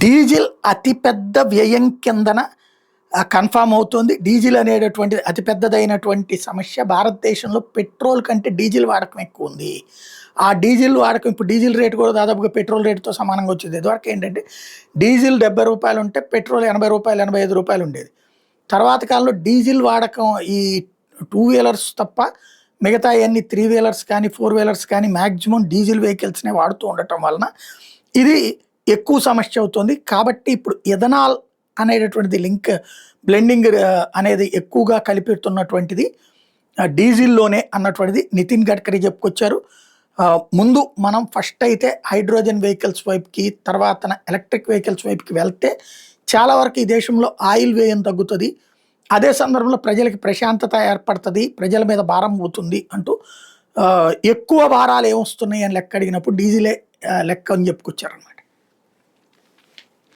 Diesel అతిపెద్ద వ్యయం కిందన కన్ఫామ్ అవుతోంది. డీజిల్ అనేటటువంటిది అతిపెద్దదైనటువంటి సమస్య. భారతదేశంలో పెట్రోల్ కంటే డీజిల్ వాడకం ఎక్కువ ఉంది. ఆ డీజిల్ వాడకం ఇప్పుడు డీజిల్ రేటు కూడా దాదాపుగా పెట్రోల్ రేటుతో సమానంగా వచ్చింది. ఇదివరకు ఏంటంటే డీజిల్ రూ. 70 ఉంటే పెట్రోల్ రూ. 80, రూ. 85 ఉండేది. తర్వాత కాలంలో డీజిల్ వాడకం ఈ 2 వీలర్స్ తప్ప మిగతా అన్ని 3 వీలర్స్ కానీ 4 వీలర్స్ కానీ మ్యాక్సిమం డీజిల్ వెహికల్స్నే వాడుతూ ఉండటం వలన ఇది ఎక్కువ సమస్య అవుతుంది. కాబట్టి ఇప్పుడు ఎథనాల్ అనేటటువంటిది లింక్ బ్లెండింగ్ అనేది ఎక్కువగా కలిపెడుతున్నటువంటిది డీజిల్లోనే అన్నటువంటిది నితిన్ గడ్కరీ చెప్పుకొచ్చారు. ముందు మనం ఫస్ట్ అయితే హైడ్రోజన్ వెహికల్స్ వైపుకి, తర్వాత ఎలక్ట్రిక్ వెహికల్స్ వైపుకి వెళ్తే చాలా వరకు ఈ దేశంలో ఆయిల్ వ్యయం తగ్గుతుంది. అదే సందర్భంలో ప్రజలకి ప్రశాంతత ఏర్పడుతుంది, ప్రజల మీద భారం పోతుంది అంటూ ఎక్కువ భారాలు ఏమొస్తున్నాయి అని లెక్క అడిగినప్పుడు డీజిలే లెక్క అని చెప్పుకొచ్చారన్నమాట.